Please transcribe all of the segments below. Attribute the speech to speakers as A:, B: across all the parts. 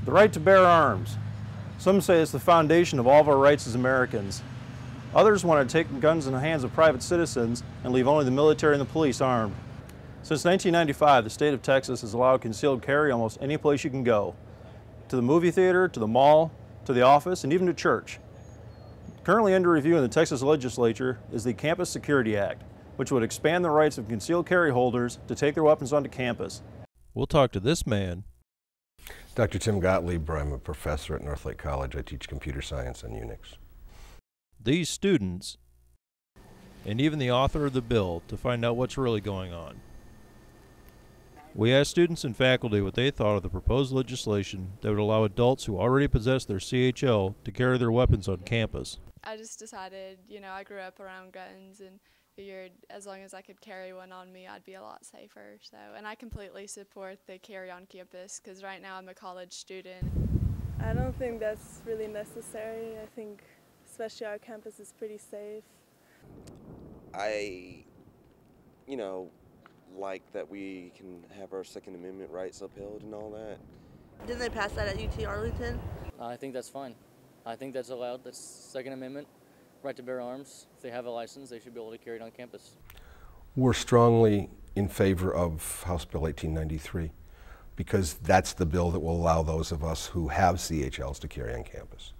A: The right to bear arms. Some say it's the foundation of all of our rights as Americans. Others want to take guns in the hands of private citizens and leave only the military and the police armed. Since 1995, the state of Texas has allowed concealed carry almost any place you can go. To the movie theater, to the mall, to the office, and even to church. Currently under review in the Texas legislature is the Campus Security Act, which would expand the rights of concealed carry holders to take their weapons onto campus. We'll talk to this man.
B: Dr. Tim Gottlieb. I'm a professor at Northlake College. I teach computer science and Unix.
A: These students, and even the author of the bill, to find out what's really going on. We asked students and faculty what they thought of the proposed legislation that would allow adults who already possess their CHL to carry their weapons on campus.
C: I just decided, I grew up around guns and figured as long as I could carry one on me, I'd be a lot safer. And I completely support the carry on campus because right now I'm a college student.
D: I don't think that's really necessary. I think especially our campus is pretty safe.
E: I, like that we can have our Second Amendment rights upheld and all that.
F: Didn't they pass that at UT Arlington?
G: I think that's fine. I think that's allowed. That's Second Amendment, right to bear arms. If they have a license, they should be able to carry it on campus.
B: We're strongly in favor of House Bill 1893 because that's the bill that will allow those of us who have CHLs to carry on campus.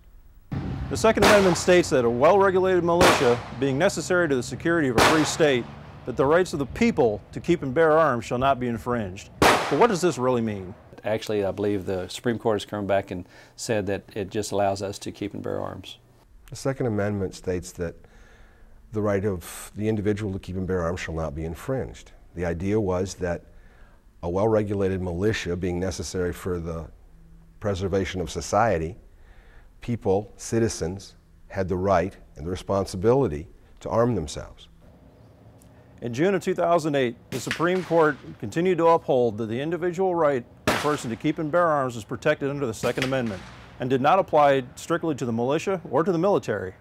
A: The Second Amendment states that a well-regulated militia, being necessary to the security of a free state, that the rights of the people to keep and bear arms shall not be infringed. But what does this really mean?
H: Actually, I believe the Supreme Court has come back and said that it just allows us to keep and bear arms.
B: The Second Amendment states that the right of the individual to keep and bear arms shall not be infringed. The idea was that a well-regulated militia being necessary for the preservation of society, people, citizens, had the right and the responsibility to arm themselves.
A: In June of 2008, the Supreme Court continued to uphold that the individual right of a person to keep and bear arms is protected under the Second Amendment and did not apply strictly to the militia or to the military.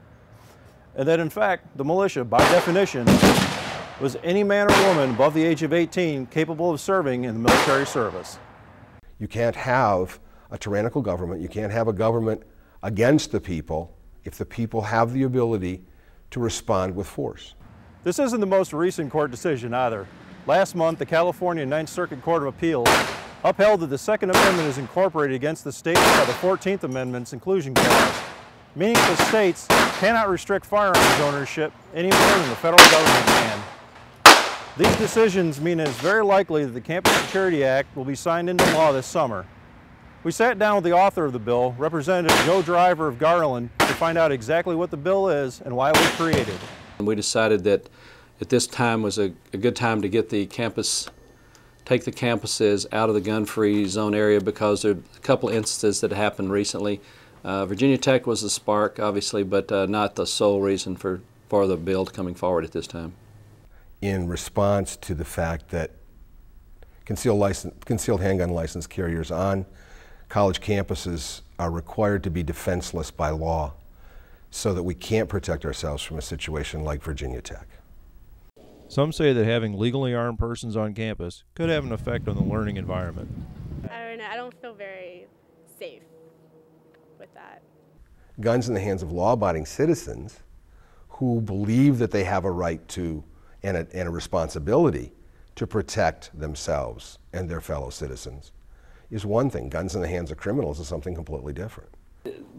A: And that in fact, the militia, by definition, was any man or woman above the age of 18 capable of serving in the military service.
B: You can't have a tyrannical government, you can't have a government against the people if the people have the ability to respond with force.
A: This isn't the most recent court decision either. Last month, the California Ninth Circuit Court of Appeals upheld that the Second Amendment is incorporated against the states by the 14th Amendment's inclusion clause, meaning the states cannot restrict firearms ownership any more than the federal government can. These decisions mean it is very likely that the Campus Security Act will be signed into law this summer. We sat down with the author of the bill, Representative Joe Driver of Garland, to find out exactly what the bill is and why it was created.
H: We decided that at this time was a good time to get the campus, take the campuses out of the gun-free zone area because there are a couple instances that happened recently. Virginia Tech was the spark, obviously, but not the sole reason for the bill coming forward at this time.
B: In response to the fact that concealed handgun license carriers on college campuses are required to be defenseless by law so that we can't protect ourselves from a situation like Virginia Tech.
A: Some say that having legally armed persons on campus could have an effect on the learning environment.
D: I don't know, I don't feel very safe with that.
B: Guns in the hands of law-abiding citizens who believe that they have a right to and a responsibility to protect themselves and their fellow citizens is one thing. Guns in the hands of criminals is something completely different.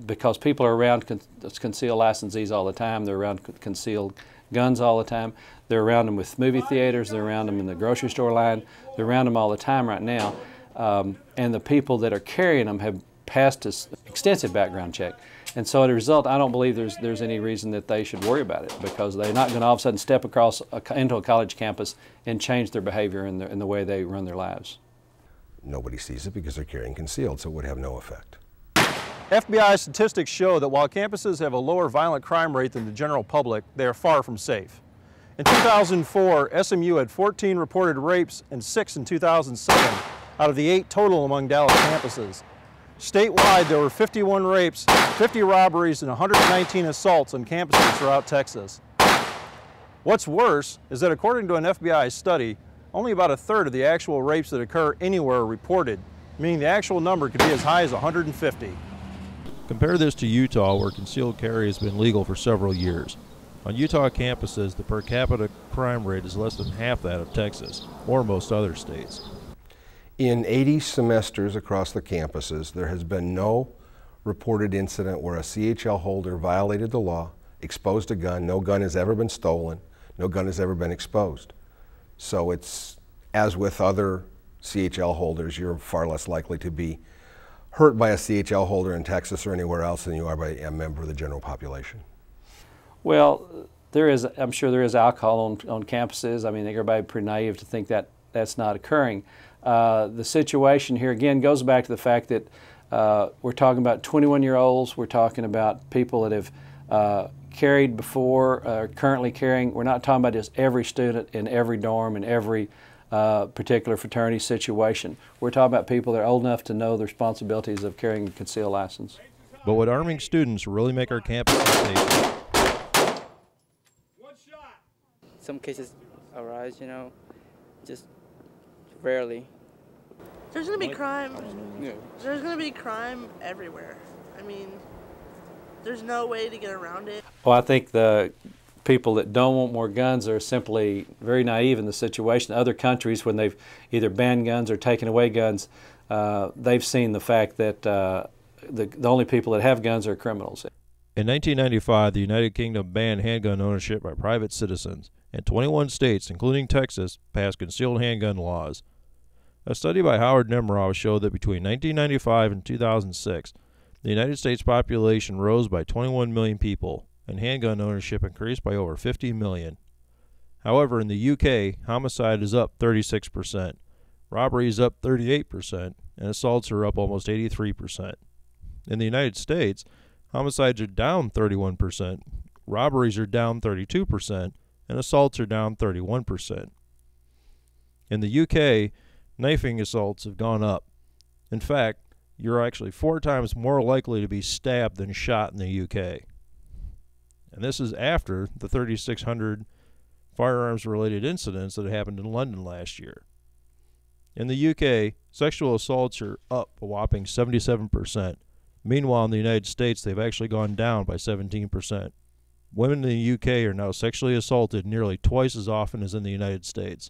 H: Because people are around concealed licensees all the time, they're around concealed guns all the time, they're around them with movie theaters, they're around them in the grocery store line, they're around them all the time right now, and the people that are carrying them have passed an extensive background check. And so as a result, I don't believe there's any reason that they should worry about it because they're not going to all of a sudden step across into a college campus and change their behavior in the way they run their lives.
B: Nobody sees it because they're carrying concealed, so it would have no effect.
A: FBI statistics show that while campuses have a lower violent crime rate than the general public, they are far from safe. In 2004, SMU had 14 reported rapes and 6 in 2007 out of the 8 total among Dallas campuses. Statewide, there were 51 rapes, 50 robberies, and 119 assaults on campuses throughout Texas. What's worse is that according to an FBI study, only about a third of the actual rapes that occur anywhere are reported, meaning the actual number could be as high as 150.
I: Compare this to Utah, where concealed carry has been legal for several years. On Utah campuses, the per capita crime rate is less than half that of Texas, or most other states.
B: In 80 semesters across the campuses, there has been no reported incident where a CHL holder violated the law, exposed a gun. No gun has ever been stolen. No gun has ever been exposed. So it's, as with other CHL holders, you're far less likely to be hurt by a CHL holder in Texas or anywhere else than you are by a member of the general population.
H: Well, I'm sure there is alcohol on campuses. I mean, everybody's pretty naive to think that that's not occurring. The situation here, again, goes back to the fact that we're talking about 21-year-olds. We're talking about people that have carried before, currently carrying. We're not talking about just every student in every dorm in every particular fraternity situation. We're talking about people that are old enough to know the responsibilities of carrying a concealed license.
I: But would arming students really make our campus safe?
J: Some cases arise, you know, just rarely.
F: There's going to be crime. There's going to be crime everywhere. I mean, there's no way to get around it.
H: Well, I think the people that don't want more guns are simply very naive in the situation. Other countries, when they've either banned guns or taken away guns, they've seen the fact that the only people that have guns are criminals.
I: In 1995, the United Kingdom banned handgun ownership by private citizens, and 21 states, including Texas, passed concealed handgun laws. A study by Howard Nemeroff showed that between 1995 and 2006, the United States population rose by 21 million people, and handgun ownership increased by over 50 million. However, in the UK, homicide is up 36%, robbery is up 38%, and assaults are up almost 83%. In the United States, homicides are down 31%, robberies are down 32%, and assaults are down 31%. In the UK, knifing assaults have gone up. In fact, you're actually 4 times more likely to be stabbed than shot in the UK. And this is after the 3,600 firearms-related incidents that happened in London last year. In the UK, sexual assaults are up a whopping 77%. Meanwhile, in the United States, they've actually gone down by 17%. Women in the UK are now sexually assaulted nearly twice as often as in the United States.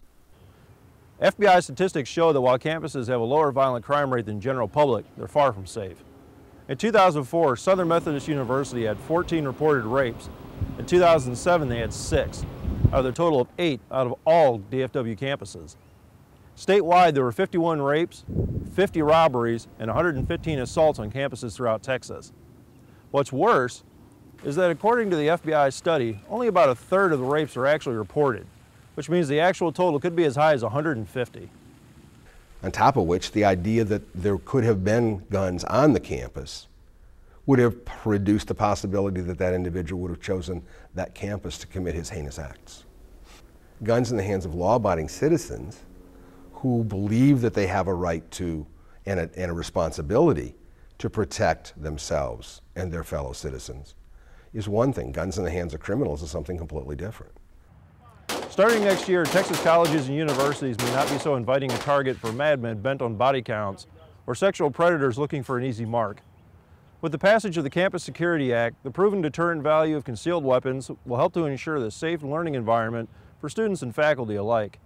A: FBI statistics show that while campuses have a lower violent crime rate than general public, they're far from safe. In 2004, Southern Methodist University had 14 reported rapes. In 2007, they had 6, out of a total of 8 out of all DFW campuses. Statewide, there were 51 rapes, 50 robberies, and 115 assaults on campuses throughout Texas. What's worse is that according to the FBI study, only about a third of the rapes are actually reported, which means the actual total could be as high as 150.
B: On top of which, the idea that there could have been guns on the campus would have reduced the possibility that that individual would have chosen that campus to commit his heinous acts. Guns in the hands of law-abiding citizens who believe that they have a right to and a responsibility to protect themselves and their fellow citizens is one thing. Guns in the hands of criminals is something completely different.
A: Starting next year, Texas colleges and universities may not be so inviting a target for madmen bent on body counts or sexual predators looking for an easy mark. With the passage of the Campus Security Act, the proven deterrent value of concealed weapons will help to ensure the safe learning environment for students and faculty alike.